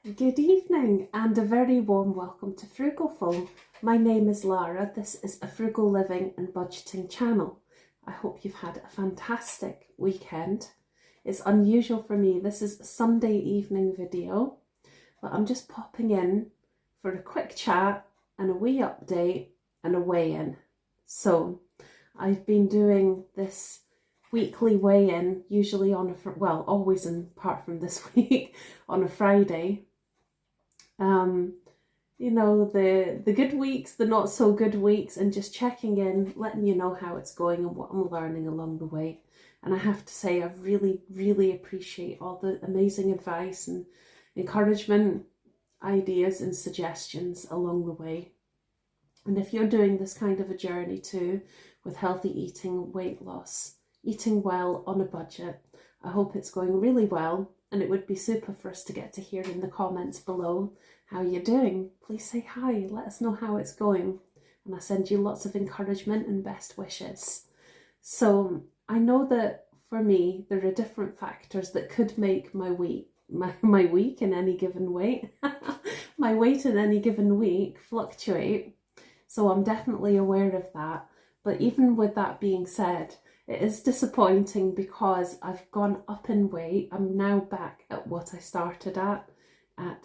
Good evening and a very warm welcome to Frugal Phone. My name is Lara. This is a frugal living and budgeting channel. I hope you've had a fantastic weekend. It's unusual for me. This is a Sunday evening video, but I'm just popping in for a quick chat and a wee update and a weigh-in. So I've been doing this weekly weigh-in, usually on always apart from this week, on a Friday. You know, the good weeks, the not so good weeks, and just checking in, letting you know how it's going and what I'm learning along the way. And I have to say, I really appreciate all the amazing advice and encouragement, ideas and suggestions along the way. And if you're doing this kind of a journey too, with healthy eating, weight loss, eating well on a budget, I hope it's going really well. And it would be super for us to get to hear in the comments below how you're doing. Please say hi, let us know how it's going. And I send you lots of encouragement and best wishes. So I know that for me, there are different factors that could make my week in any given weight, my weight in any given week fluctuate. So I'm definitely aware of that. But even with that being said, it is disappointing because I've gone up in weight. I'm now back at what I started at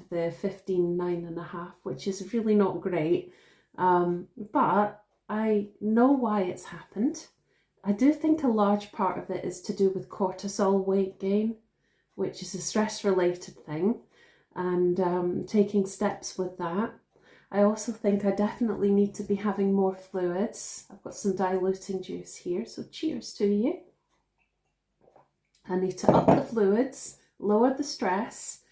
the 15.9.5, which is really not great. But I know why it's happened. I do think a large part of it is to do with cortisol weight gain, which is a stress-related thing, and taking steps with that. I also think I definitely need to be having more fluids. I've got some diluting juice here, so cheers to you. I need to up the fluids, lower the stress,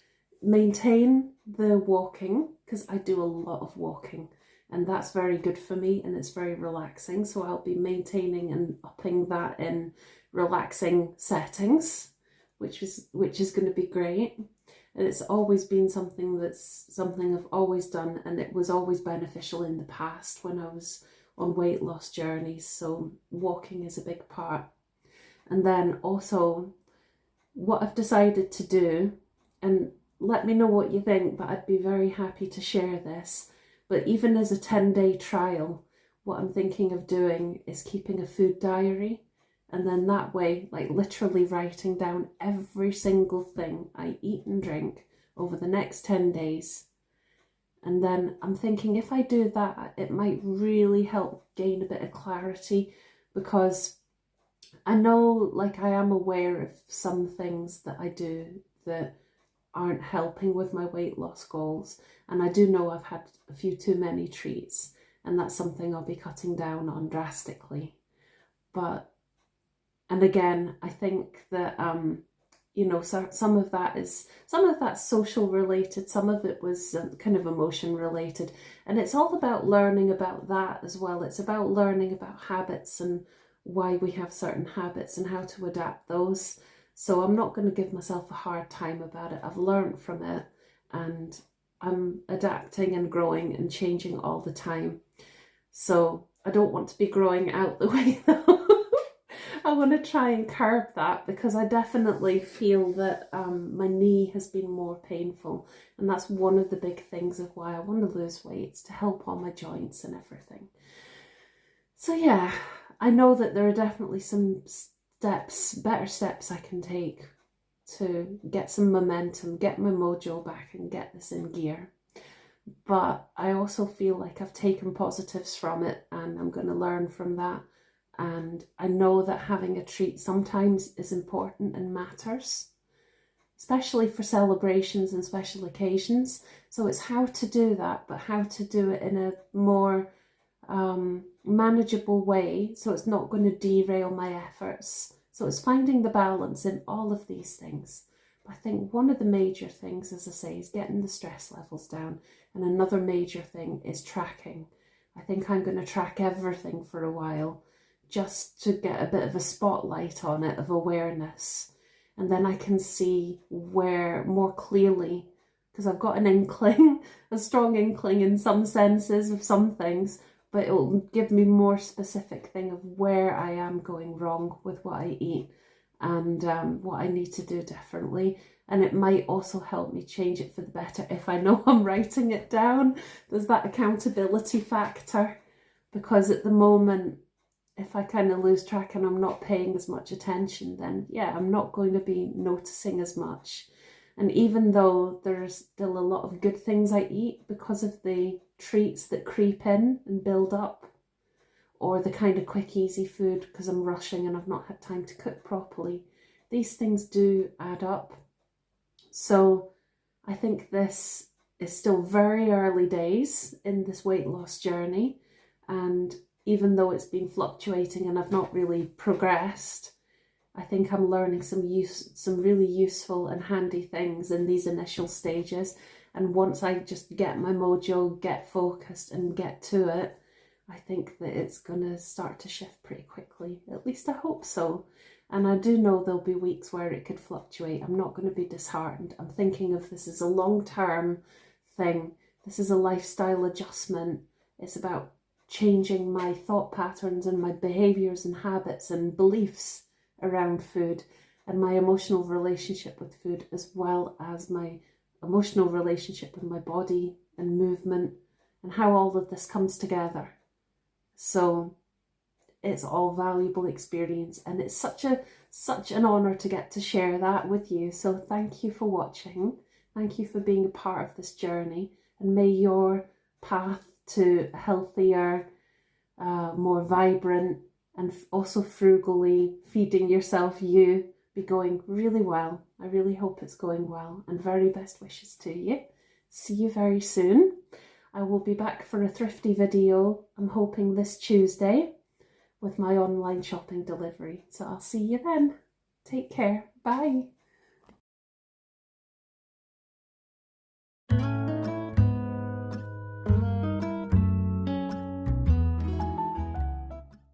maintain the walking, because I do a lot of walking and that's very good for me and it's very relaxing. So I'll be maintaining and upping that in relaxing settings, which is going to be great. And it's always been something I've always done, and it was always beneficial in the past when I was on weight loss journeys. So walking is a big part. And then also what I've decided to do, and let me know what you think, but I'd be very happy to share this. But even as a 10-day trial, what I'm thinking of doing is keeping a food diary. And then that way, like literally writing down every single thing I eat and drink over the next 10 days. And then I'm thinking if I do that, it might really help gain a bit of clarity, because I know, like, I am aware of some things that I do that aren't helping with my weight loss goals. And I do know I've had a few too many treats, and that's something I'll be cutting down on drastically. And again, I think that, you know, so some of that's social related, some of it was kind of emotion related. And it's all about learning about that as well. It's about learning about habits and why we have certain habits and how to adapt those. So I'm not going to give myself a hard time about it. I've learned from it and I'm adapting and growing and changing all the time. So I don't want to be growing out the way though. I want to try and curb that, because I definitely feel that my knee has been more painful, and that's one of the big things of why I want to lose weight. It's to help all my joints and everything. So yeah, I know that there are definitely some better steps I can take to get some momentum, get my mojo back and get this in gear. But I also feel like I've taken positives from it and I'm going to learn from that. And I know that having a treat sometimes is important and matters, especially for celebrations and special occasions. So it's how to do that, but how to do it in a more manageable way, so it's not going to derail my efforts. So it's finding the balance in all of these things. But I think one of the major things, as I say, is getting the stress levels down. And another major thing is tracking. I think I'm going to track everything for a while, just to get a bit of a spotlight on it of awareness. And then I can see where more clearly, because I've got an inkling, a strong inkling in some senses of some things, but it will give me more specific thing of where I am going wrong with what I eat. and what I need to do differently. And it might also help me change it for the better if I know I'm writing it down. There's that accountability factor, because at the moment, if I kind of lose track and I'm not paying as much attention, then yeah, I'm not going to be noticing as much. And even though there's still a lot of good things I eat because of the treats that creep in and build up, or the kind of quick, easy food because I'm rushing and I've not had time to cook properly, these things do add up. So I think this is still very early days in this weight loss journey. And even though it's been fluctuating and I've not really progressed, I think I'm learning some really useful and handy things in these initial stages. And once I just get my mojo, get focused and get to it, I think that it's going to start to shift pretty quickly. At least I hope so. And I do know there'll be weeks where it could fluctuate. I'm not going to be disheartened. I'm thinking of this as a long-term thing. This is a lifestyle adjustment. It's about changing my thought patterns and my behaviours and habits and beliefs around food, and my emotional relationship with food, as well as my emotional relationship with my body and movement, and how all of this comes together. So it's all valuable experience, and it's such an honour to get to share that with you. So thank you for watching. Thank you for being a part of this journey, and may your path to a healthier, more vibrant, and also frugally feeding yourself be going really well. I really hope it's going well, and very best wishes to you. See you very soon. I will be back for a thrifty video, I'm hoping this Tuesday, with my online shopping delivery. So I'll see you then. Take care. Bye.